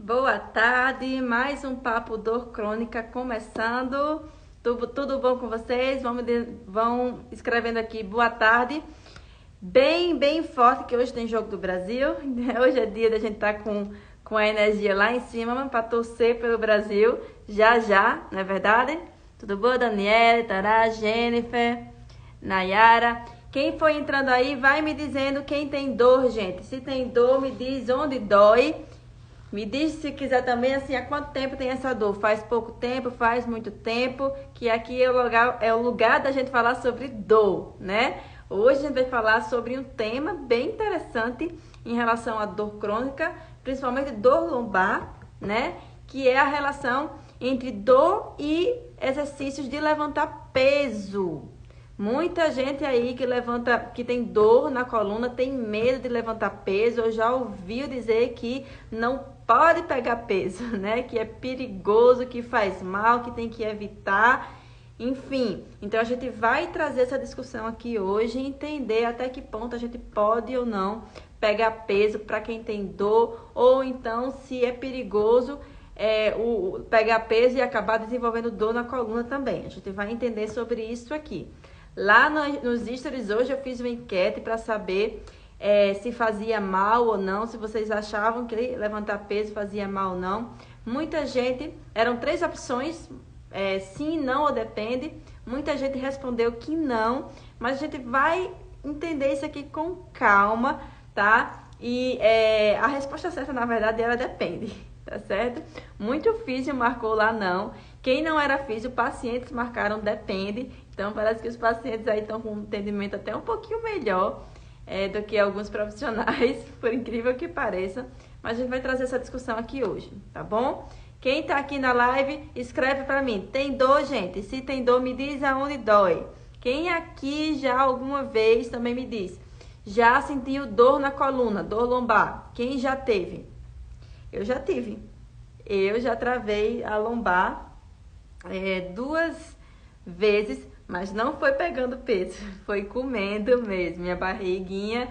Boa tarde, mais um Papo Dor Crônica começando. Tudo bom com vocês? Vão escrevendo aqui boa tarde. Bem forte que hoje tem jogo do Brasil. Hoje é dia da gente estar com a energia lá em cima para torcer pelo Brasil. Já, não é verdade? Tudo bom, Daniela, Tará, Jennifer, Nayara? Quem foi entrando aí, vai me dizendo quem tem dor, gente. Se tem dor, me diz onde dói. Me diz se quiser também, assim, há quanto tempo tem essa dor? Faz pouco tempo, faz muito tempo, que aqui é o lugar da gente falar sobre dor, né? Hoje a gente vai falar sobre um tema bem interessante em relação à dor crônica, principalmente dor lombar, né? Que é a relação entre dor e exercícios de levantar peso. Muita gente aí que tem dor na coluna, tem medo de levantar peso, ou já ouviu dizer que não pode pegar peso, né? Que é perigoso, que faz mal, que tem que evitar. Enfim, então a gente vai trazer essa discussão aqui hoje e entender até que ponto a gente pode ou não pegar peso para quem tem dor, ou então se é perigoso pegar peso e acabar desenvolvendo dor na coluna também. A gente vai entender sobre isso aqui. Lá nos stories hoje eu fiz uma enquete para saber se fazia mal ou não, se vocês achavam que levantar peso fazia mal ou não. Muita gente, eram 3 opções, sim, não ou depende. Muita gente respondeu que não, mas a gente vai entender isso aqui com calma, tá? E a resposta certa, na verdade, ela depende, tá certo? Muito físio marcou lá não. Quem não era físio, pacientes marcaram depende. Então, parece que os pacientes aí estão com um entendimento até um pouquinho melhor do que alguns profissionais, por incrível que pareça. Mas a gente vai trazer essa discussão aqui hoje, tá bom? Quem tá aqui na live, escreve pra mim. Tem dor, gente? Se tem dor, me diz aonde dói. Quem aqui já alguma vez também me diz. Já sentiu dor na coluna, dor lombar? Quem já teve? Eu já tive. Eu já travei a lombar 2 vezes, mas não foi pegando peso, foi comendo mesmo. Minha barriguinha,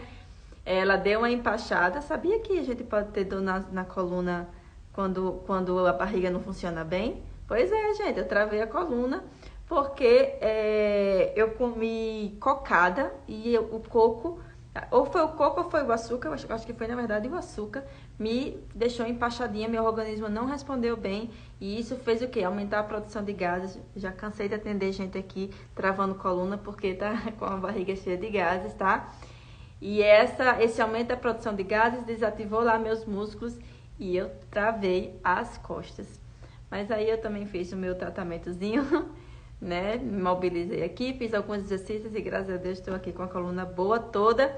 ela deu uma empachada. Sabia que a gente pode ter dor na coluna quando a barriga não funciona bem? Pois é, gente, eu travei a coluna porque eu comi cocada e o coco, ou foi o coco ou foi o açúcar, eu acho que foi na verdade o açúcar, me deixou empachadinha, meu organismo não respondeu bem e isso fez o quê? Aumentar a produção de gases. Já cansei de atender gente aqui travando coluna porque tá com a barriga cheia de gases, tá? E esse aumento da produção de gases desativou lá meus músculos e eu travei as costas. Mas aí eu também fiz o meu tratamentozinho, né? Me mobilizei aqui, fiz alguns exercícios e graças a Deus estou aqui com a coluna boa toda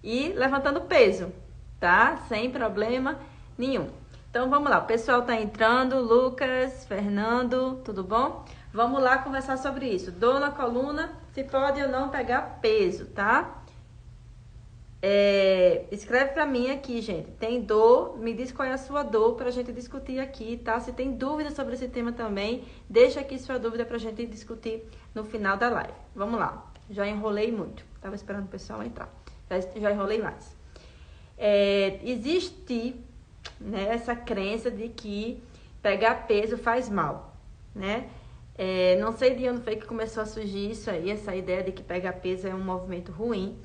e levantando peso, tá? Sem problema nenhum. Então vamos lá, o pessoal tá entrando, Lucas, Fernando, tudo bom? Vamos lá conversar sobre isso. Dor na coluna, se pode ou não pegar peso, tá? Escreve pra mim aqui, gente. Tem dor? Me diz qual é a sua dor pra gente discutir aqui, tá? Se tem dúvida sobre esse tema também, deixa aqui sua dúvida pra gente discutir no final da live. Vamos lá. Já enrolei muito. Tava esperando o pessoal entrar. Já enrolei mais. Existe, né, essa crença de que pegar peso faz mal, né? Não sei de onde foi que começou a surgir isso aí, essa ideia de que pegar peso é um movimento ruim,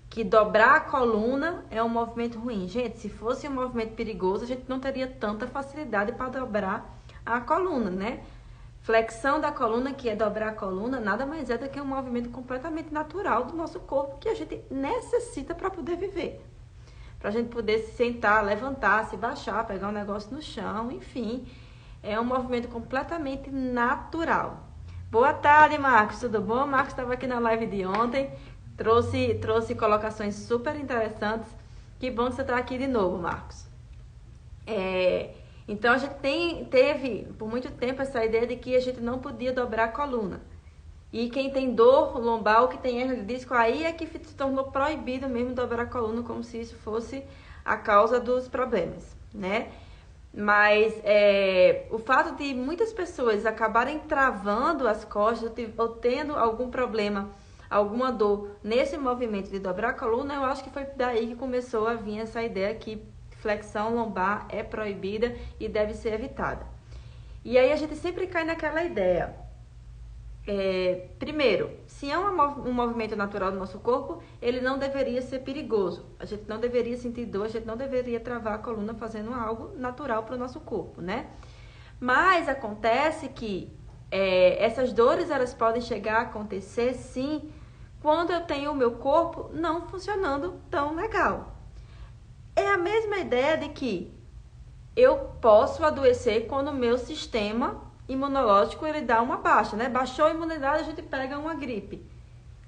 que dobrar a coluna é um movimento ruim. Gente, se fosse um movimento perigoso, a gente não teria tanta facilidade para dobrar a coluna, né? Flexão da coluna, que é dobrar a coluna, nada mais é do que um movimento completamente natural do nosso corpo que a gente necessita para poder viver. Para a gente poder se sentar, levantar, se baixar, pegar um negócio no chão, enfim. É um movimento completamente natural. Boa tarde, Marcos. Tudo bom? Marcos estava aqui na live de ontem. Trouxe colocações super interessantes. Que bom que você está aqui de novo, Marcos. Então, a gente teve por muito tempo essa ideia de que a gente não podia dobrar a coluna. E quem tem dor lombar ou que tem hernia de disco, aí é que se tornou proibido mesmo dobrar a coluna, como se isso fosse a causa dos problemas, né? Mas o fato de muitas pessoas acabarem travando as costas ou tendo algum problema, alguma dor nesse movimento de dobrar a coluna, eu acho que foi daí que começou a vir essa ideia que flexão lombar é proibida e deve ser evitada. E aí a gente sempre cai naquela ideia. Primeiro, se é um movimento natural do nosso corpo, ele não deveria ser perigoso. A gente não deveria sentir dor, a gente não deveria travar a coluna fazendo algo natural para o nosso corpo, né? Mas acontece que essas dores, elas podem chegar a acontecer, sim, quando eu tenho o meu corpo não funcionando tão legal. É a mesma ideia de que eu posso adoecer quando o meu sistema imunológico ele dá uma baixa, né? Baixou a imunidade, a gente pega uma gripe.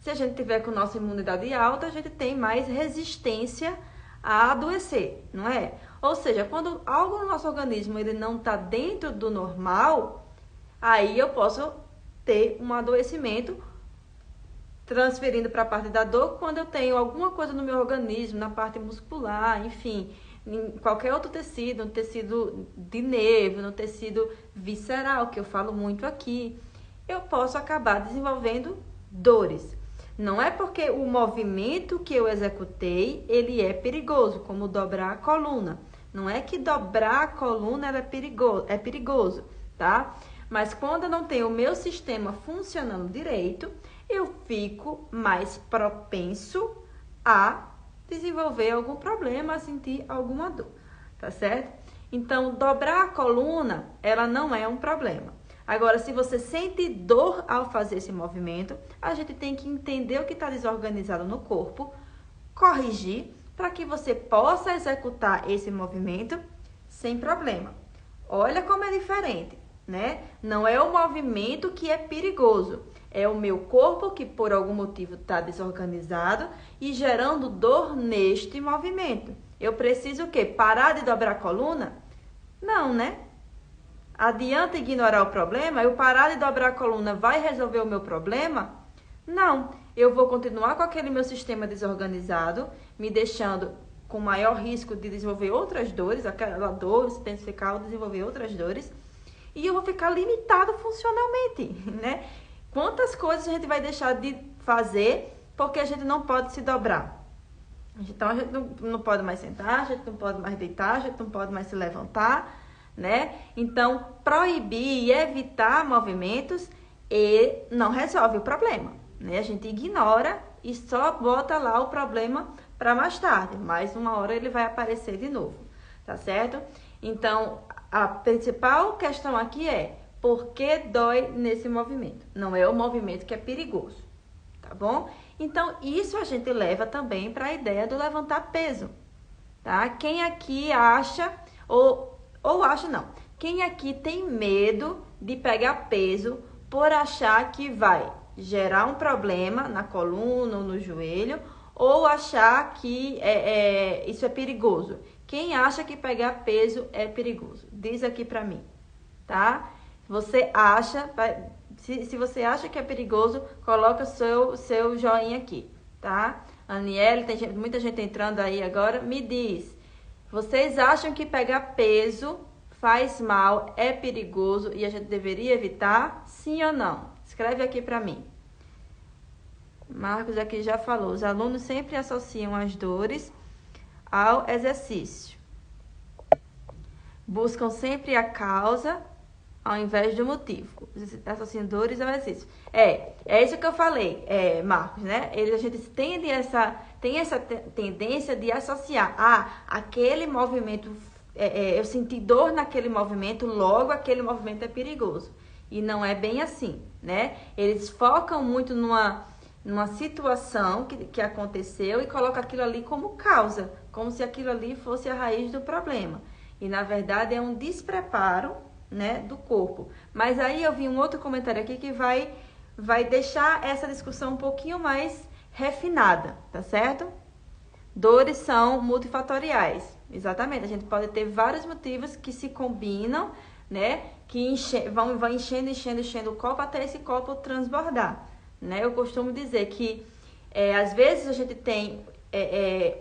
Se a gente tiver com nossa imunidade alta, a gente tem mais resistência a adoecer, não é? Ou seja, quando algo no nosso organismo ele não está dentro do normal, aí eu posso ter um adoecimento transferindo para a parte da dor quando eu tenho alguma coisa no meu organismo, na parte muscular, enfim, em qualquer outro tecido, no tecido de nervo, no tecido visceral, que eu falo muito aqui, eu posso acabar desenvolvendo dores. Não é porque o movimento que eu executei, ele é perigoso, como dobrar a coluna. Não é que dobrar a coluna é perigoso, tá? Mas quando eu não tenho o meu sistema funcionando direito, eu fico mais propenso a desenvolver algum problema, a sentir alguma dor, tá certo? Então, dobrar a coluna, ela não é um problema. Agora, se você sente dor ao fazer esse movimento, a gente tem que entender o que está desorganizado no corpo, corrigir, para que você possa executar esse movimento sem problema. Olha como é diferente, né? Não é o movimento que é perigoso, é o meu corpo que por algum motivo está desorganizado e gerando dor neste movimento. Eu preciso o quê? Parar de dobrar a coluna? Não, né? Adianta ignorar o problema? Eu parar de dobrar a coluna vai resolver o meu problema? Não. Eu vou continuar com aquele meu sistema desorganizado, me deixando com maior risco de desenvolver outras dores, aquela dor se intensificar ou desenvolver outras dores, e eu vou ficar limitado funcionalmente, né? Quantas coisas a gente vai deixar de fazer porque a gente não pode se dobrar? Então, a gente não pode mais sentar, a gente não pode mais deitar, a gente não pode mais se levantar, né? Então, proibir e evitar movimentos não resolve o problema, né? A gente ignora e só bota lá o problema para mais tarde. Mais uma hora ele vai aparecer de novo, tá certo? Então, a principal questão aqui é por que dói nesse movimento? Não é o movimento que é perigoso, tá bom? Então, isso a gente leva também para a ideia do levantar peso, tá? Quem aqui acha, ou acha não, quem aqui tem medo de pegar peso por achar que vai gerar um problema na coluna ou no joelho, ou achar que isso é perigoso? Quem acha que pegar peso é perigoso? Diz aqui para mim, tá? Você acha, se você acha que é perigoso, coloca seu joinha aqui, tá? Aniele, tem muita gente entrando aí agora, me diz. Vocês acham que pegar peso faz mal, é perigoso e a gente deveria evitar? Sim ou não? Escreve aqui para mim. Marcos aqui já falou, os alunos sempre associam as dores ao exercício. Buscam sempre a causa ao invés do motivo. Associam dores ao exercício. É isso que eu falei, Marcos, né? A gente tem essa tendência de associar aquele movimento, eu senti dor naquele movimento, logo aquele movimento é perigoso. E não é bem assim, né? Eles focam muito numa situação que aconteceu e colocam aquilo ali como causa, como se aquilo ali fosse a raiz do problema. E, na verdade, é um despreparo, né, do corpo. Mas aí eu vi um outro comentário aqui que vai deixar essa discussão um pouquinho mais refinada, tá certo? Dores são multifatoriais. Exatamente, a gente pode ter vários motivos que se combinam, né, que vão enchendo o copo até esse copo transbordar, né? Eu costumo dizer que às vezes a gente tem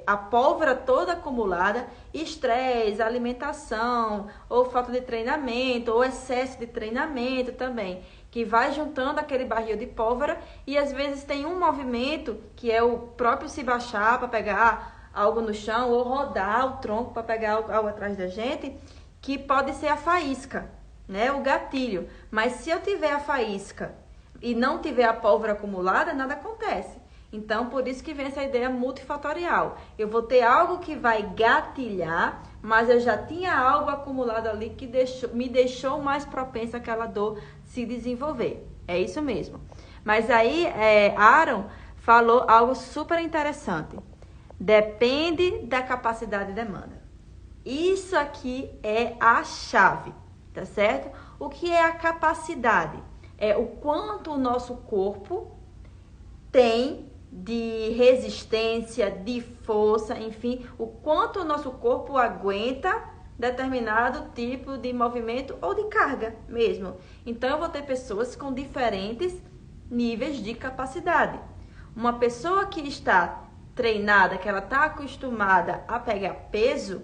a pólvora toda acumulada, estresse, alimentação, ou falta de treinamento, ou excesso de treinamento também, que vai juntando aquele barril de pólvora e às vezes tem um movimento que é o próprio se baixar para pegar algo no chão ou rodar o tronco para pegar algo atrás da gente, que pode ser a faísca, né? O gatilho. Mas se eu tiver a faísca e não tiver a pólvora acumulada, nada acontece. Então, por isso que vem essa ideia multifatorial. Eu vou ter algo que vai gatilhar, mas eu já tinha algo acumulado ali que me deixou mais propensa àquela dor se desenvolver. É isso mesmo. Mas aí, Aaron falou algo super interessante. Depende da capacidade de demanda. Isso aqui é a chave, tá certo? O que é a capacidade? É o quanto o nosso corpo tem de resistência, de força, enfim, o quanto o nosso corpo aguenta determinado tipo de movimento ou de carga mesmo. Então, eu vou ter pessoas com diferentes níveis de capacidade. Uma pessoa que está treinada, que ela está acostumada a pegar peso,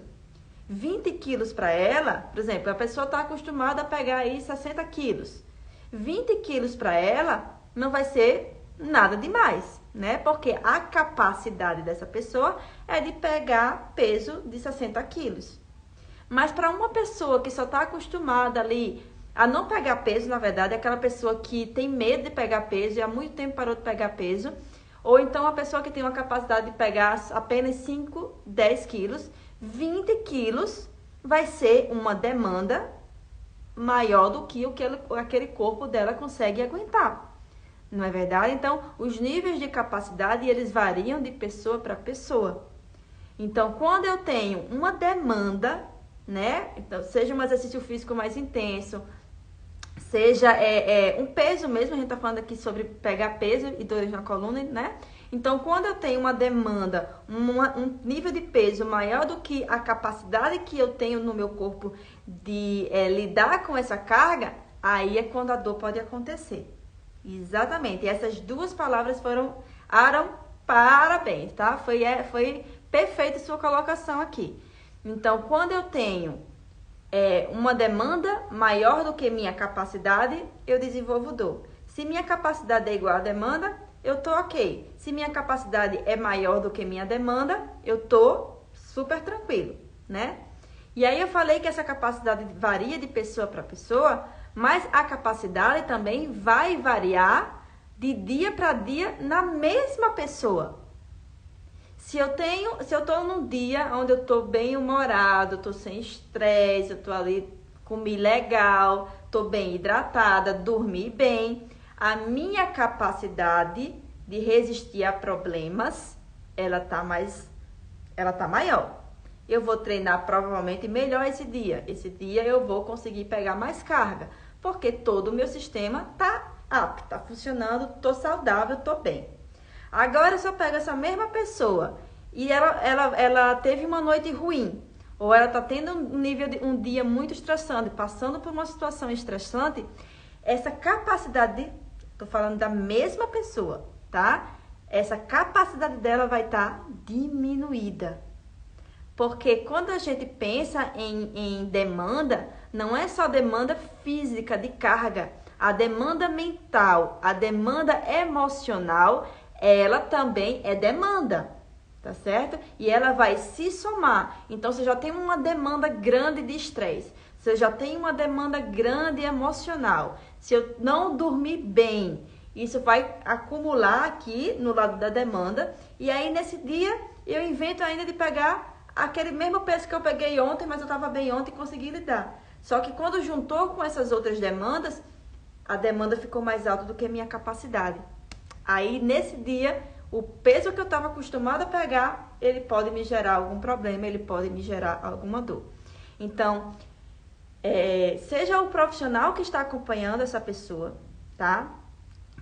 20 quilos para ela, por exemplo, a pessoa está acostumada a pegar aí 60 quilos. 20 quilos para ela não vai ser nada demais, né? Porque a capacidade dessa pessoa é de pegar peso de 60 quilos. Mas para uma pessoa que só está acostumada ali a não pegar peso, na verdade, é aquela pessoa que tem medo de pegar peso e há muito tempo parou de pegar peso, ou então a pessoa que tem uma capacidade de pegar apenas 5, 10 quilos, 20 quilos vai ser uma demanda maior do que aquele corpo dela consegue aguentar. Não é verdade? Então, os níveis de capacidade, eles variam de pessoa para pessoa. Então, quando eu tenho uma demanda, né? Então, seja um exercício físico mais intenso, seja um peso mesmo, a gente tá falando aqui sobre pegar peso e dores na coluna, né? Então, quando eu tenho uma demanda, um nível de peso maior do que a capacidade que eu tenho no meu corpo de lidar com essa carga, aí é quando a dor pode acontecer. Exatamente. E essas duas palavras foram, Aaron, parabéns, tá? Foi perfeita sua colocação aqui. Então, quando eu tenho uma demanda maior do que minha capacidade, eu desenvolvo dor. Se minha capacidade é igual à demanda, eu tô ok. Se minha capacidade é maior do que minha demanda, eu tô super tranquilo, né? E aí eu falei que essa capacidade varia de pessoa para pessoa, mas a capacidade também vai variar de dia para dia na mesma pessoa. Se eu tô num dia onde eu tô bem humorado, tô sem estresse, eu tô ali, comi legal, tô bem hidratada, dormi bem, a minha capacidade de resistir a problemas, ela tá maior. Eu vou treinar provavelmente melhor esse dia. Esse dia eu vou conseguir pegar mais carga, porque todo o meu sistema tá apto, tá funcionando, tô saudável, tô bem. Agora, se eu pego essa mesma pessoa e ela teve uma noite ruim, ou ela está tendo um dia muito estressante, passando por uma situação estressante, essa capacidade, estou falando da mesma pessoa, tá? Essa capacidade dela vai estar diminuída. Porque quando a gente pensa em demanda, não é só demanda física de carga, a demanda mental, a demanda emocional, ela também é demanda, tá certo? E ela vai se somar. Então, você já tem uma demanda grande de estresse, você já tem uma demanda grande emocional. Se eu não dormir bem, isso vai acumular aqui no lado da demanda. E aí, nesse dia, eu invento ainda de pegar aquele mesmo peso que eu peguei ontem, mas eu estava bem ontem e consegui lidar. Só que quando juntou com essas outras demandas, a demanda ficou mais alta do que a minha capacidade. Aí, nesse dia, o peso que eu estava acostumada a pegar, ele pode me gerar algum problema, ele pode me gerar alguma dor. Então, seja o profissional que está acompanhando essa pessoa, tá?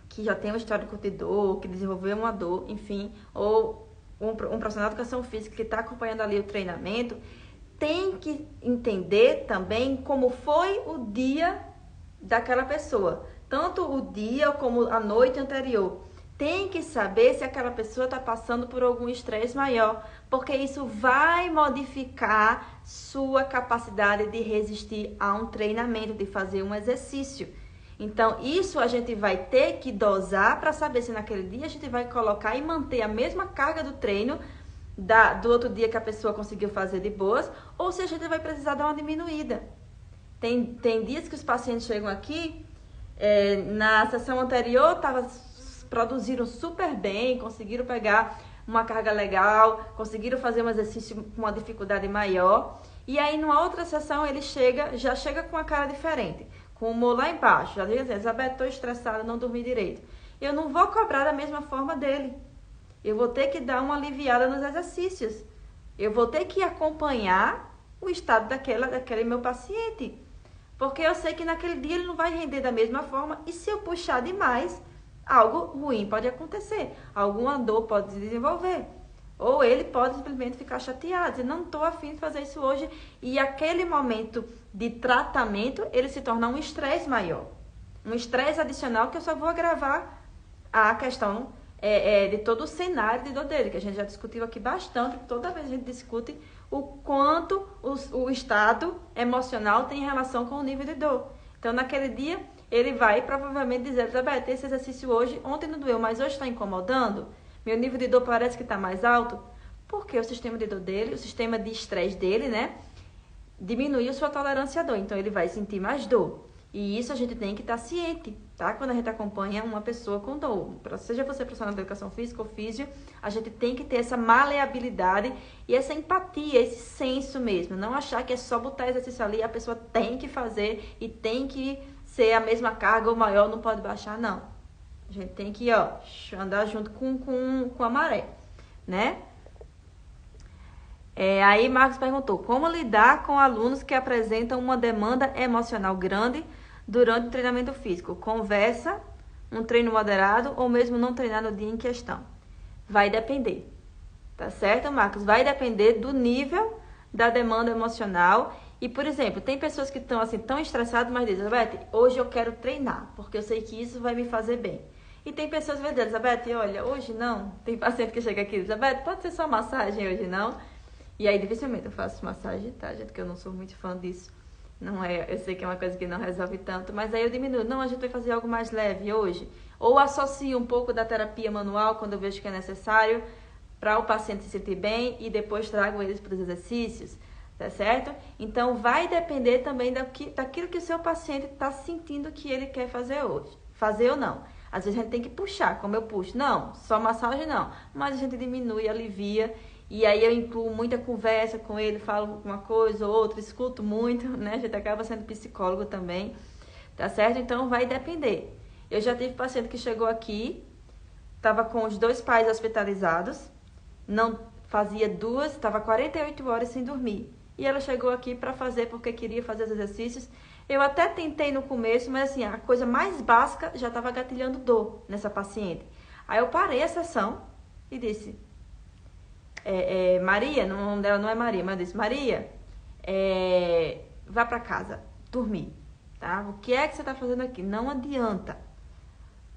Que já tem um histórico de dor, que desenvolveu uma dor, enfim, ou um profissional de educação física que está acompanhando ali o treinamento, tem que entender também como foi o dia daquela pessoa. Tanto o dia como a noite anterior. Tem que saber se aquela pessoa está passando por algum estresse maior, porque isso vai modificar sua capacidade de resistir a um treinamento, de fazer um exercício. Então, isso a gente vai ter que dosar para saber se naquele dia a gente vai colocar e manter a mesma carga do treino do outro dia que a pessoa conseguiu fazer de boas, ou se a gente vai precisar dar uma diminuída. Tem dias que os pacientes chegam aqui, na sessão anterior produziram super bem, conseguiram pegar uma carga legal, conseguiram fazer um exercício com uma dificuldade maior. E aí, numa outra sessão, ele já chega com uma cara diferente, com o humor lá embaixo. Já diz assim, Elizabeth, estou estressada, não dormi direito. Eu não vou cobrar da mesma forma dele. Eu vou ter que dar uma aliviada nos exercícios. Eu vou ter que acompanhar o estado daquele meu paciente. Porque eu sei que naquele dia ele não vai render da mesma forma. E se eu puxar demais, algo ruim pode acontecer. Alguma dor pode se desenvolver. Ou ele pode simplesmente ficar chateado. Dizer, não estou afim de fazer isso hoje. E aquele momento de tratamento, ele se torna um estresse maior. Um estresse adicional que eu só vou agravar a questão de todo o cenário de dor dele. Que a gente já discutiu aqui bastante. Toda vez a gente discute o quanto o estado emocional tem relação com o nível de dor. Então, naquele dia, ele vai provavelmente dizer, Elizabeth, esse exercício hoje, ontem não doeu, mas hoje está incomodando? Meu nível de dor parece que está mais alto? Porque o sistema de dor dele, o sistema de estresse dele, né, diminuiu sua tolerância à dor. Então, ele vai sentir mais dor. E isso a gente tem que estar ciente, tá? Quando a gente acompanha uma pessoa com dor. Seja você profissional de educação física ou físio, a gente tem que ter essa maleabilidade e essa empatia, esse senso mesmo. Não achar que é só botar exercício ali, a pessoa tem que fazer e tem que ser a mesma carga ou maior, não pode baixar, não. A gente tem que, andar junto com a maré, né? Aí Marcos perguntou, como lidar com alunos que apresentam uma demanda emocional grande durante o treinamento físico? Conversa, um treino moderado ou mesmo não treinar no dia em questão? Vai depender, tá certo, Marcos? Vai depender do nível da demanda emocional. E, por exemplo, tem pessoas que estão assim, tão estressadas, mas dizem, Elizabeth, hoje eu quero treinar, porque eu sei que isso vai me fazer bem. E tem pessoas que dizem, Elizabeth, olha, hoje não. Tem paciente que chega aqui, Elizabeth, pode ser só massagem hoje, não? E aí, dificilmente eu faço massagem, tá, gente? Que eu não sou muito fã disso. Não é, eu sei que é uma coisa que não resolve tanto, mas aí eu diminuo. Não, a gente vai fazer algo mais leve hoje. Ou associo um pouco da terapia manual, quando eu vejo que é necessário, para o paciente se sentir bem e depois trago eles para os exercícios, tá certo? Então, vai depender também daquilo que o seu paciente está sentindo que ele quer fazer hoje. Fazer ou não. Às vezes a gente tem que puxar, como eu puxo. Não, só massagem não. Mas a gente diminui, alivia. E aí eu incluo muita conversa com ele, falo uma coisa ou outra, escuto muito, né? A gente acaba sendo psicólogo também, tá certo? Então vai depender. Eu já tive paciente que chegou aqui, estava com os 2 pais hospitalizados, não fazia 2, estava 48 horas sem dormir. E ela chegou aqui para fazer porque queria fazer os exercícios. Eu até tentei no começo, mas assim, a coisa mais básica já estava gatilhando dor nessa paciente. Aí eu parei a sessão e disse... Maria, o nome dela não é Maria, mas eu disse, Maria, vá para casa, dormir, tá? O que é que você está fazendo aqui? Não adianta,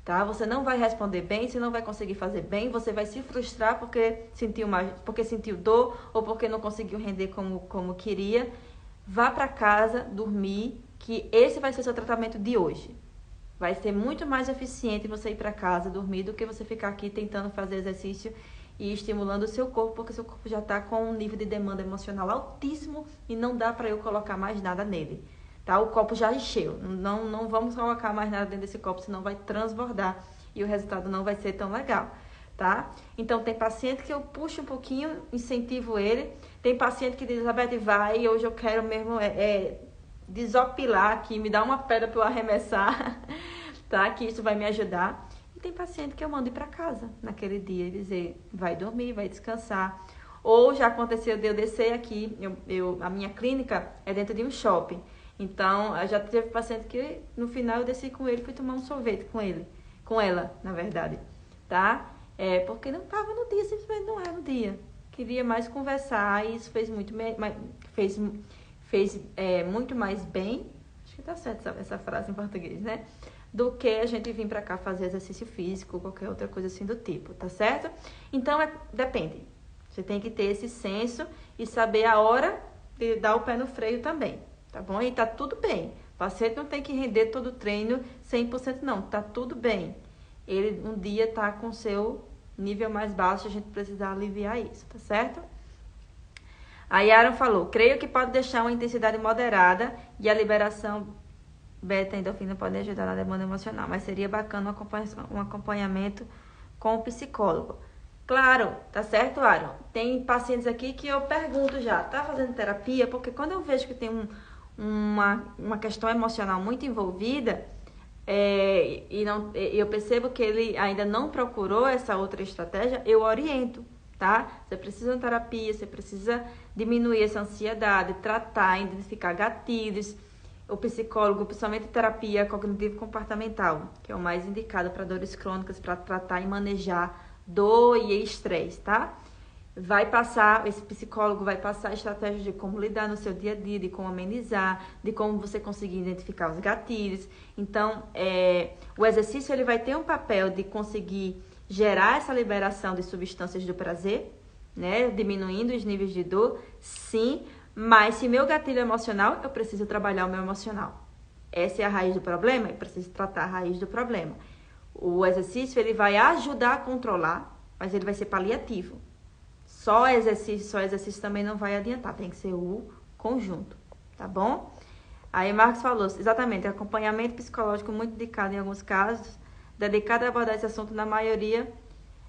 tá? Você não vai responder bem, você não vai conseguir fazer bem, você vai se frustrar porque sentiu dor ou porque não conseguiu render como queria. Vá para casa, dormir, que esse vai ser seu tratamento de hoje. Vai ser muito mais eficiente você ir para casa, dormir, do que você ficar aqui tentando fazer exercício e estimulando o seu corpo, porque seu corpo já está com um nível de demanda emocional altíssimo e não dá para eu colocar mais nada nele, tá? O copo já encheu, não vamos colocar mais nada dentro desse copo, senão vai transbordar e o resultado não vai ser tão legal, tá? Então, tem paciente que eu puxo um pouquinho, incentivo ele, tem paciente que diz, Elizabeth, vai, hoje eu quero mesmo desopilar aqui, me dá uma pedra para eu arremessar, tá? Que isso vai me ajudar. Tem paciente que eu mando ir para casa naquele dia e dizer, vai dormir, vai descansar. Ou já aconteceu de eu descer aqui, a minha clínica é dentro de um shopping. Então, já teve paciente que no final eu desci com ele, fui tomar um sorvete com ela, na verdade, tá? Porque não estava no dia, simplesmente não era no dia. Queria mais conversar e isso fez muito mais bem, acho que tá certo essa frase em português, né? Do que a gente vir pra cá fazer exercício físico ou qualquer outra coisa assim do tipo, tá certo? Então, depende. Você tem que ter esse senso e saber a hora de dar o pé no freio também, tá bom? E tá tudo bem. O paciente não tem que render todo o treino 100% não, tá tudo bem. Ele um dia tá com seu nível mais baixo, a gente precisa aliviar isso, tá certo? A Yaron falou, creio que pode deixar uma intensidade moderada e a liberação beta endorfina pode ajudar na demanda emocional, mas seria bacana um acompanhamento com o psicólogo. Claro, tá certo, Aaron? Tem pacientes aqui que eu pergunto já, tá fazendo terapia? Porque quando eu vejo que tem uma questão emocional muito envolvida, eu percebo que ele ainda não procurou essa outra estratégia, eu oriento, tá? Você precisa de terapia, você precisa diminuir essa ansiedade, tratar, identificar gatilhos. O psicólogo, principalmente terapia cognitivo-comportamental, que é o mais indicado para dores crônicas, para tratar e manejar dor e estresse, tá? Esse psicólogo vai passar estratégias de como lidar no seu dia a dia, de como amenizar, de como você conseguir identificar os gatilhos. Então, o exercício ele vai ter um papel de conseguir gerar essa liberação de substâncias do prazer, né? Diminuindo os níveis de dor, sim. Mas se meu gatilho é emocional, eu preciso trabalhar o meu emocional. Essa é a raiz do problema, eu preciso tratar a raiz do problema. O exercício ele vai ajudar a controlar, mas ele vai ser paliativo. Só exercício também não vai adiantar, tem que ser o conjunto, tá bom? Aí Marcos falou, exatamente, acompanhamento psicológico muito indicado em alguns casos, delicado abordar esse assunto na maioria.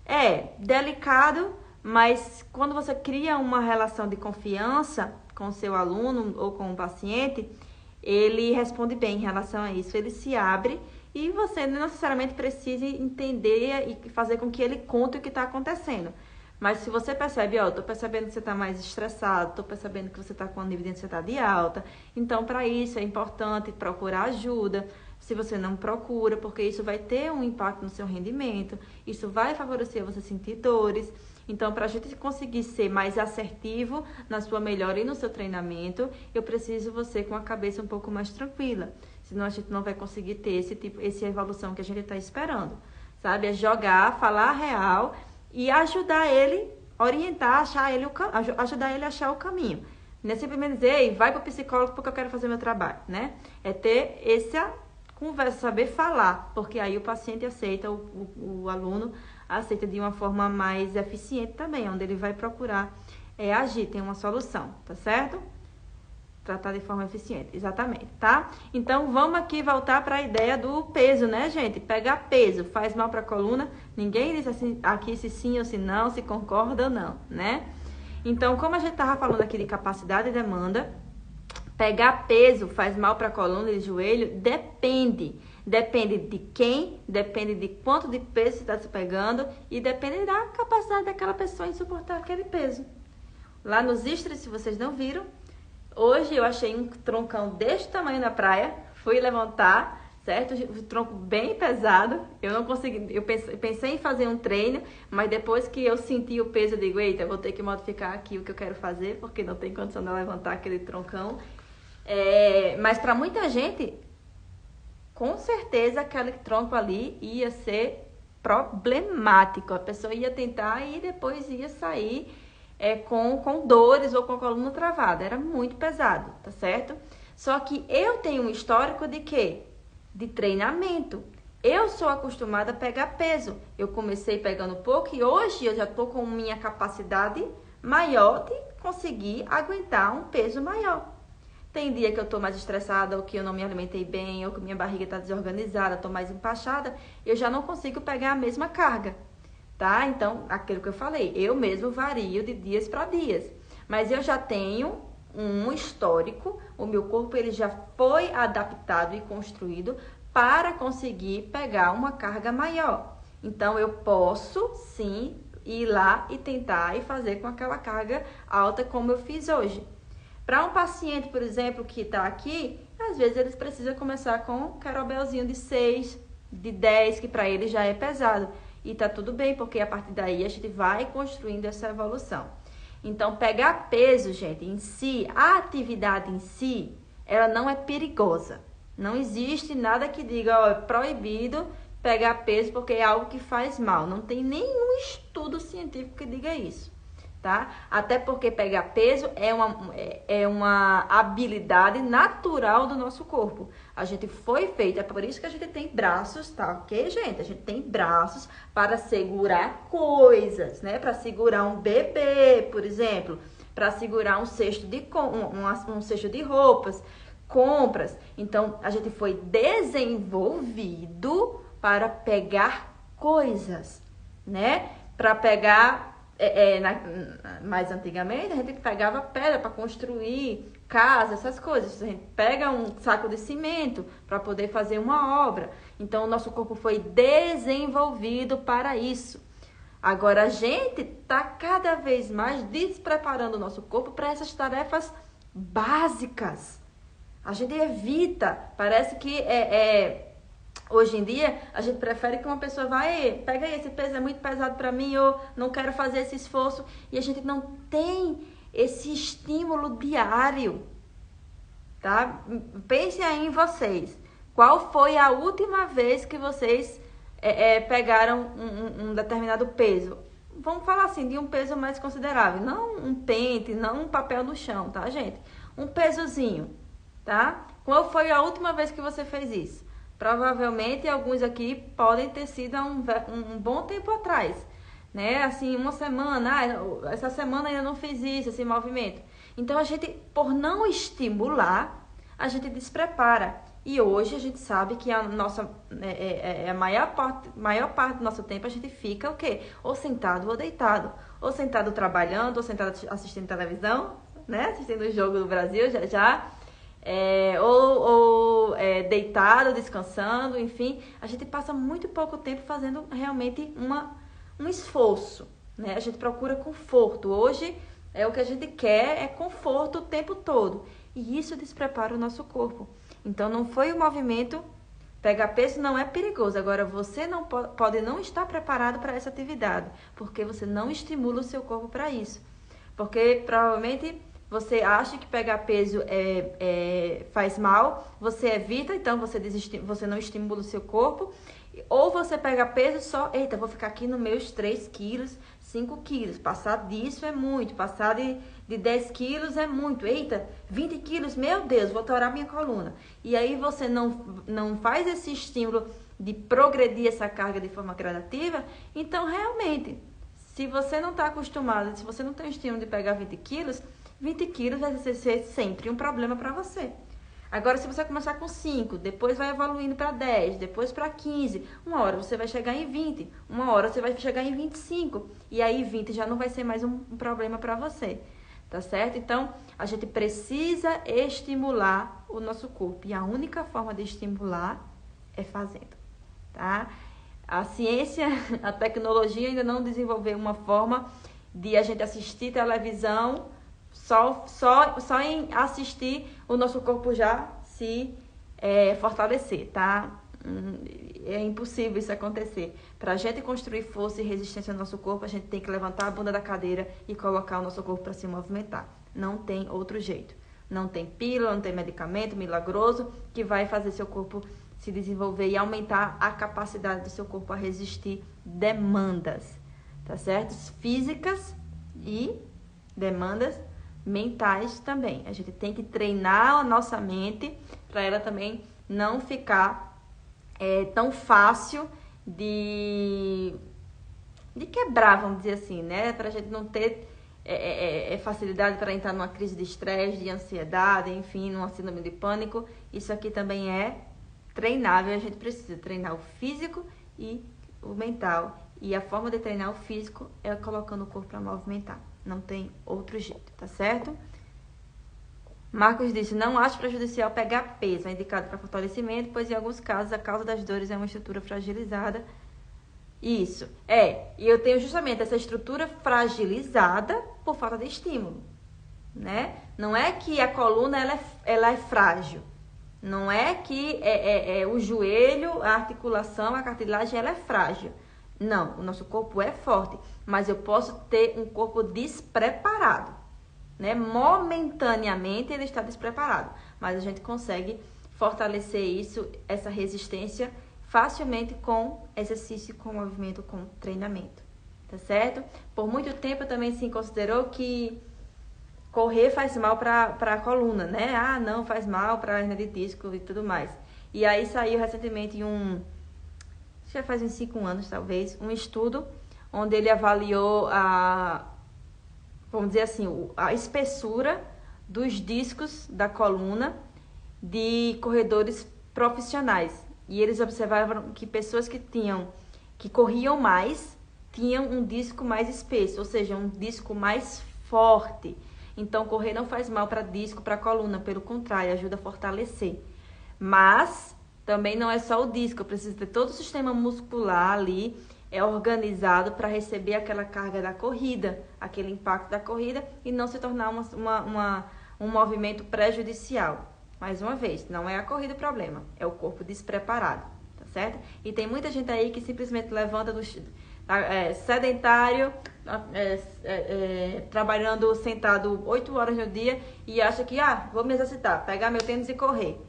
É delicado, mas quando você cria uma relação de confiança com o seu aluno ou com o paciente, ele responde bem em relação a isso, ele se abre e você não necessariamente precisa entender e fazer com que ele conte o que está acontecendo. Mas se você percebe, eu tô percebendo que você está mais estressado, tô percebendo que você está com um nível de ansiedade alta, então para isso é importante procurar ajuda. Se você não procura, porque isso vai ter um impacto no seu rendimento, isso vai favorecer você sentir dores. Então, para a gente conseguir ser mais assertivo na sua melhora e no seu treinamento, eu preciso você com a cabeça um pouco mais tranquila. Senão a gente não vai conseguir ter essa evolução que a gente está esperando. Sabe? É jogar, falar a real e ajudar ele, orientar, ajudar ele a achar o caminho. Não é simplesmente dizer, ei, vai para o psicólogo porque eu quero fazer meu trabalho, né? É ter essa conversa, saber falar, porque aí o paciente aceita, o aluno aceita de uma forma mais eficiente também, onde ele vai procurar agir, tem uma solução, tá certo? Tratar de forma eficiente, exatamente, tá? Então, vamos aqui voltar para a ideia do peso, né, gente? Pegar peso faz mal para a coluna, ninguém diz assim, aqui se sim ou se não, se concorda ou não, né? Então, como a gente estava falando aqui de capacidade e demanda, pegar peso faz mal para a coluna e joelho? Depende. Depende de quem, depende de quanto de peso você está se pegando e depende da capacidade daquela pessoa em suportar aquele peso. Lá nos stories, se vocês não viram, hoje eu achei um troncão deste tamanho na praia, fui levantar, certo? O tronco bem pesado, eu não consegui, eu pensei em fazer um treino, mas depois que eu senti o peso, eu digo, eita, eu vou ter que modificar aqui o que eu quero fazer, porque não tem condição de levantar aquele troncão. Mas para muita gente, com certeza aquele tronco ali ia ser problemático. A pessoa ia tentar e depois ia sair com dores ou com a coluna travada. Era muito pesado, tá certo? Só que eu tenho um histórico de quê? De treinamento. Eu sou acostumada a pegar peso. Eu comecei pegando pouco e hoje eu já estou com minha capacidade maior de conseguir aguentar um peso maior. Tem dia que eu tô mais estressada, ou que eu não me alimentei bem, ou que minha barriga tá desorganizada, tô mais empachada, eu já não consigo pegar a mesma carga, tá? Então, aquilo que eu falei, eu mesmo vario de dias para dias. Mas eu já tenho um histórico, o meu corpo ele já foi adaptado e construído para conseguir pegar uma carga maior. Então, eu posso, sim, ir lá e tentar e fazer com aquela carga alta como eu fiz hoje. Para um paciente, por exemplo, que está aqui, às vezes eles precisam começar com um kettlebellzinho de 6, de 10, que para ele já é pesado. E tá tudo bem, porque a partir daí a gente vai construindo essa evolução. Então, pegar peso, gente, em si, a atividade em si, ela não é perigosa. Não existe nada que diga, ó, é proibido pegar peso porque é algo que faz mal. Não tem nenhum estudo científico que diga isso. tá? Até porque pegar peso é uma habilidade natural do nosso corpo. A gente foi feito, é por isso que a gente tem braços, tá? Ok, gente? A gente tem braços para segurar coisas, né? Para segurar um bebê, por exemplo, para segurar um cesto um cesto de roupas, compras. Então, a gente foi desenvolvido para pegar coisas, né? Para pegar, mais antigamente, a gente pegava pedra para construir casa, essas coisas. A gente pega um saco de cimento para poder fazer uma obra. Então, o nosso corpo foi desenvolvido para isso. Agora, a gente está cada vez mais despreparando o nosso corpo para essas tarefas básicas. A gente evita, parece que hoje em dia, a gente prefere que uma pessoa vá, pega aí, esse peso é muito pesado para mim, eu não quero fazer esse esforço. E a gente não tem esse estímulo diário, tá? Pensem aí em vocês. Qual foi a última vez que vocês pegaram um determinado peso? Vamos falar assim, de um peso mais considerável. Não um pente, não um papel no chão, tá, gente? Um pesozinho, tá? Qual foi a última vez que você fez isso? Provavelmente alguns aqui podem ter sido há um bom tempo atrás, né? Assim, uma semana, essa semana ainda não fiz isso, esse movimento. Então, a gente, por não estimular, a gente desprepara. E hoje a gente sabe que a nossa, a maior parte do nosso tempo a gente fica o quê? Ou sentado ou deitado. Ou sentado trabalhando, ou sentado assistindo televisão, né? Assistindo o jogo do Brasil já. Deitado, descansando, enfim. A gente passa muito pouco tempo fazendo realmente um esforço, né? A gente procura conforto. Hoje, o que a gente quer é conforto o tempo todo. E isso desprepara o nosso corpo. Então, não foi o movimento. Pegar peso não é perigoso. Agora, você não pode não estar preparado para essa atividade, porque você não estimula o seu corpo para isso. Porque, provavelmente, você acha que pegar peso faz mal, você evita, então você não estimula o seu corpo. Ou você pega peso só, vou ficar aqui nos meus 3 quilos, 5 quilos. Passar disso é muito, passar de 10 quilos é muito. 20 quilos, meu Deus, vou torar minha coluna. E aí você não faz esse estímulo de progredir essa carga de forma gradativa. Então, realmente, se você não está acostumado, se você não tem o estímulo de pegar 20 quilos vai ser sempre um problema para você. Agora, se você começar com 5, depois vai evoluindo para 10, depois para 15, uma hora você vai chegar em 20, uma hora você vai chegar em 25, e aí 20 já não vai ser mais um problema para você, tá certo? Então, a gente precisa estimular o nosso corpo, e a única forma de estimular é fazendo, tá? A ciência, a tecnologia ainda não desenvolveu uma forma de a gente assistir televisão. Só em assistir o nosso corpo já se fortalecer, tá? É impossível isso acontecer. Para a gente construir força e resistência no nosso corpo, a gente tem que levantar a bunda da cadeira e colocar o nosso corpo para se movimentar. Não tem outro jeito. Não tem pílula, não tem medicamento milagroso que vai fazer seu corpo se desenvolver e aumentar a capacidade do seu corpo a resistir demandas, tá certo? Físicas e demandas mentais também. A gente tem que treinar a nossa mente para ela também não ficar tão fácil de quebrar, vamos dizer assim, né? Para a gente não ter facilidade para entrar numa crise de estresse, de ansiedade, enfim, numa síndrome de pânico. Isso aqui também é treinável. A gente precisa treinar o físico e o mental. E a forma de treinar o físico é colocando o corpo para movimentar. Não tem outro jeito, tá certo? Marcos disse, não acho prejudicial pegar peso. É indicado para fortalecimento, pois em alguns casos a causa das dores é uma estrutura fragilizada. Isso, e eu tenho justamente essa estrutura fragilizada por falta de estímulo, né? Não é que a coluna ela é frágil. Não é que o joelho, a articulação, a cartilagem, ela é frágil. Não, o nosso corpo é forte, mas eu posso ter um corpo despreparado, né? Momentaneamente ele está despreparado, mas a gente consegue fortalecer isso, essa resistência, facilmente com exercício, com movimento, com treinamento, tá certo? Por muito tempo também se considerou que correr faz mal para a coluna, né? Ah, não, faz mal para a hernia de disco e tudo mais. E aí saiu recentemente já faz uns 5 anos talvez, um estudo onde ele avaliou vamos dizer assim, a espessura dos discos da coluna de corredores profissionais. E eles observaram que pessoas que corriam mais, tinham um disco mais espesso, ou seja, um disco mais forte. Então, correr não faz mal para disco, para coluna, pelo contrário, ajuda a fortalecer. Mas também não é só o disco, precisa ter todo o sistema muscular ali organizado para receber aquela carga da corrida, aquele impacto da corrida e não se tornar um movimento prejudicial. Mais uma vez, não é a corrida o problema, é o corpo despreparado, tá certo? E tem muita gente aí que simplesmente levanta sedentário, trabalhando sentado 8 horas no dia e acha que, vou me exercitar, pegar meu tênis e correr.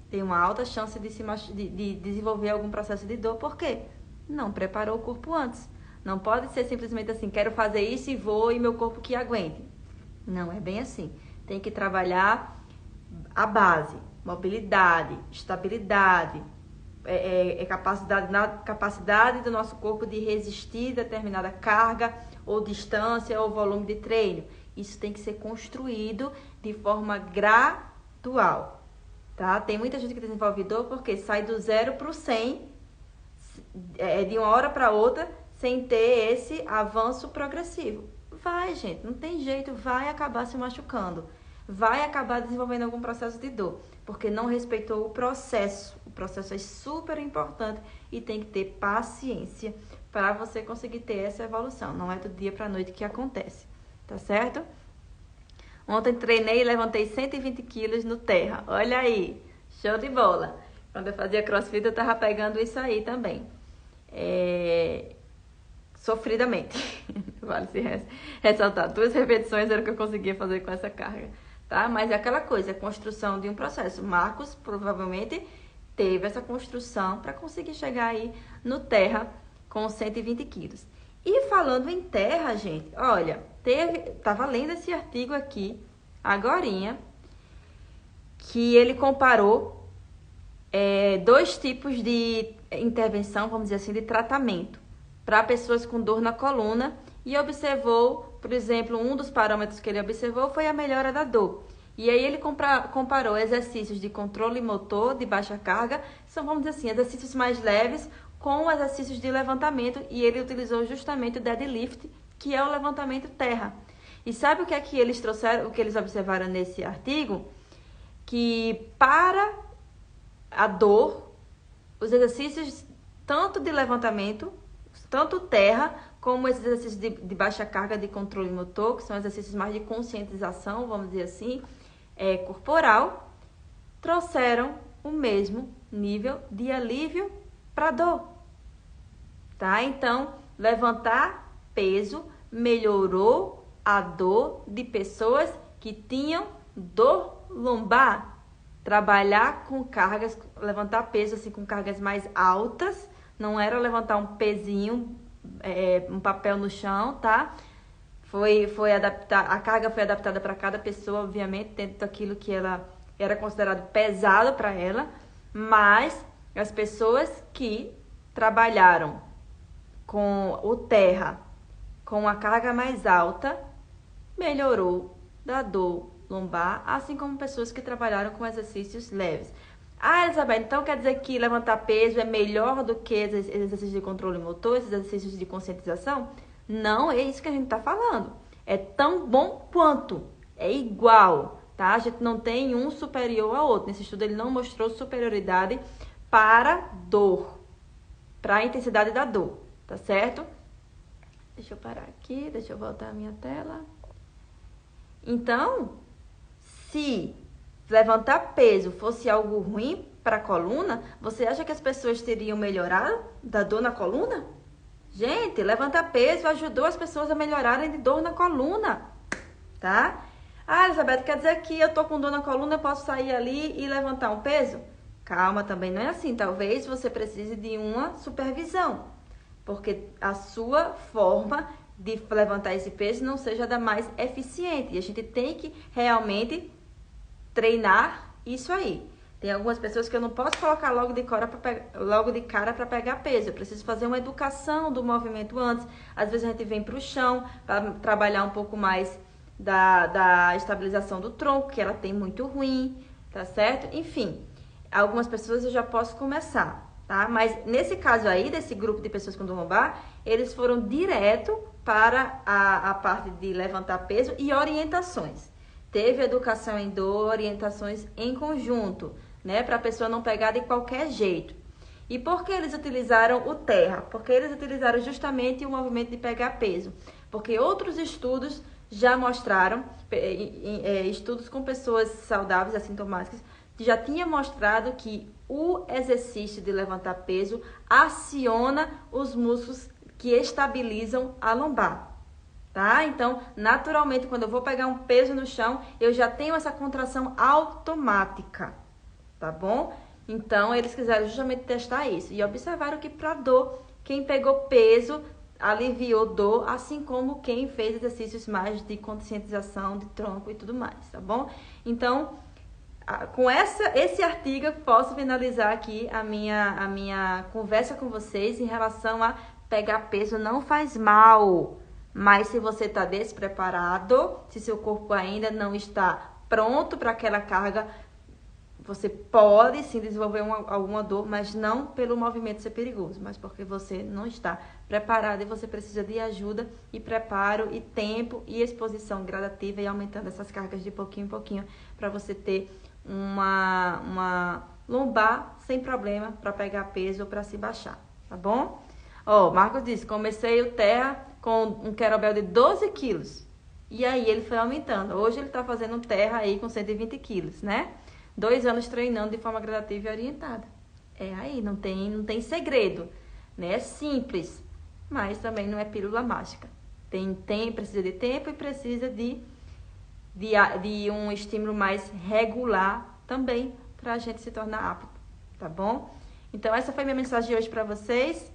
Tem uma alta chance de desenvolver algum processo de dor, por quê? Não preparou o corpo antes. Não pode ser simplesmente assim, quero fazer isso e vou e meu corpo que aguente. Não é bem assim. Tem que trabalhar a base, mobilidade, estabilidade, capacidade do nosso corpo de resistir determinada carga ou distância ou volume de treino. Isso tem que ser construído de forma gradual, tá? Tem muita gente que desenvolve dor porque sai do 0 para o 100 de uma hora para outra sem ter esse avanço progressivo. Vai, gente, não tem jeito, vai acabar se machucando. Vai acabar desenvolvendo algum processo de dor, porque não respeitou o processo. O processo é super importante e tem que ter paciência para você conseguir ter essa evolução. Não é do dia para a noite que acontece, tá certo? Ontem treinei e levantei 120 quilos no terra. Olha aí, show de bola. Quando eu fazia crossfit eu tava pegando isso aí também. Sofridamente. Vale se ressaltar. 2 repetições era o que eu conseguia fazer com essa carga. Tá? Mas é aquela coisa, a construção de um processo. Marcos provavelmente teve essa construção para conseguir chegar aí no terra com 120 quilos. E falando em terra, gente, olha, tava lendo esse artigo aqui, agorinha, que ele comparou 2 tipos de intervenção, vamos dizer assim, de tratamento para pessoas com dor na coluna e observou, por exemplo, um dos parâmetros que ele observou foi a melhora da dor. E aí ele comparou exercícios de controle motor de baixa carga, são, vamos dizer assim, exercícios mais leves com exercícios de levantamento e ele utilizou justamente o deadlift, que é o levantamento terra. E sabe o que é que eles trouxeram, o que eles observaram nesse artigo? Que para a dor, os exercícios tanto de levantamento, tanto terra, como esses exercícios de baixa carga de controle motor, que são exercícios mais de conscientização, vamos dizer assim, corporal, trouxeram o mesmo nível de alívio para dor. Tá? Então, levantar peso melhorou a dor de pessoas que tinham dor lombar. Trabalhar com cargas, levantar peso assim com cargas mais altas, não era levantar um pezinho, um papel no chão, tá? A carga foi adaptada para cada pessoa, obviamente, dentro daquilo que ela era considerado pesado para ela, mas as pessoas que trabalharam com o terra, com a carga mais alta, melhorou da dor lombar, assim como pessoas que trabalharam com exercícios leves. Elizabeth, então quer dizer que levantar peso é melhor do que exercícios de controle motor, esses exercícios de conscientização? Não é isso que a gente está falando. É tão bom quanto, é igual, tá? A gente não tem um superior ao outro. Nesse estudo ele não mostrou superioridade para dor, para a intensidade da dor, tá certo? Deixa eu parar aqui, deixa eu voltar a minha tela. Então, se levantar peso fosse algo ruim para a coluna, você acha que as pessoas teriam melhorado da dor na coluna? Gente, levantar peso ajudou as pessoas a melhorarem de dor na coluna, tá? Elizabeth, quer dizer que eu tô com dor na coluna, eu posso sair ali e levantar um peso? Calma, também não é assim. Talvez você precise de uma supervisão. porque a sua forma de levantar esse peso não seja da mais eficiente. E a gente tem que realmente treinar isso aí. Tem algumas pessoas que eu não posso colocar logo de cara para pegar peso. Eu preciso fazer uma educação do movimento antes. Às vezes a gente vem para o chão para trabalhar um pouco mais da estabilização do tronco, que ela tem muito ruim, tá certo? Enfim, algumas pessoas eu já posso começar, tá? Mas nesse caso aí, desse grupo de pessoas com dor lombar, eles foram direto para a parte de levantar peso e orientações. Teve educação em dor, orientações em conjunto, né? Para a pessoa não pegar de qualquer jeito. E por que eles utilizaram o terra? Porque eles utilizaram justamente o movimento de pegar peso. Porque outros estudos já mostraram, estudos com pessoas saudáveis, assintomáticas, já tinha mostrado que o exercício de levantar peso aciona os músculos que estabilizam a lombar, tá? Então, naturalmente, quando eu vou pegar um peso no chão, eu já tenho essa contração automática, tá bom? Então, eles quiseram justamente testar isso e observaram que para dor, quem pegou peso aliviou dor, assim como quem fez exercícios mais de conscientização de tronco e tudo mais, tá bom? Então, com esse artigo, eu posso finalizar aqui a minha conversa com vocês em relação a pegar peso não faz mal, mas se você está despreparado, se seu corpo ainda não está pronto para aquela carga, você pode sim desenvolver alguma dor, mas não pelo movimento ser perigoso, mas porque você não está preparado e você precisa de ajuda e preparo e tempo e exposição gradativa e aumentando essas cargas de pouquinho em pouquinho para você ter uma lombar sem problema para pegar peso ou para se baixar, tá bom? Ó, Marcos disse, comecei o terra com um kettlebell de 12 quilos e aí ele foi aumentando. Hoje ele está fazendo um terra aí com 120 quilos, né? 2 anos treinando de forma gradativa e orientada. É aí, não tem segredo, né? É simples, mas também não é pílula mágica. Precisa de tempo e precisa de um estímulo mais regular também para a gente se tornar apto, tá bom? Então, essa foi minha mensagem de hoje para vocês,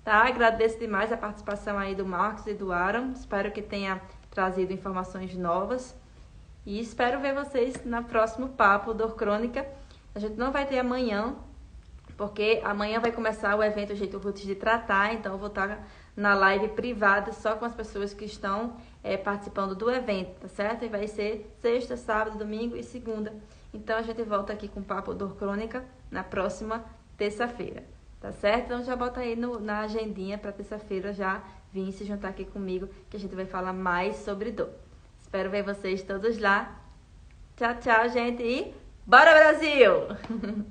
tá? Agradeço demais a participação aí do Marcos e do Aaron. Espero que tenha trazido informações novas. E espero ver vocês no próximo Papo Dor Crônica. A gente não vai ter amanhã, porque amanhã vai começar o evento Jeito Roots de Tratar. Então, eu vou estar na live privada só com as pessoas que estão participando do evento, tá certo? E vai ser sexta, sábado, domingo e segunda. Então, a gente volta aqui com o Papo Dor Crônica na próxima terça-feira, tá certo? Então, já bota aí na agendinha para terça-feira já vir se juntar aqui comigo, que a gente vai falar mais sobre dor. Espero ver vocês todos lá. Tchau, tchau, gente. E bora, Brasil!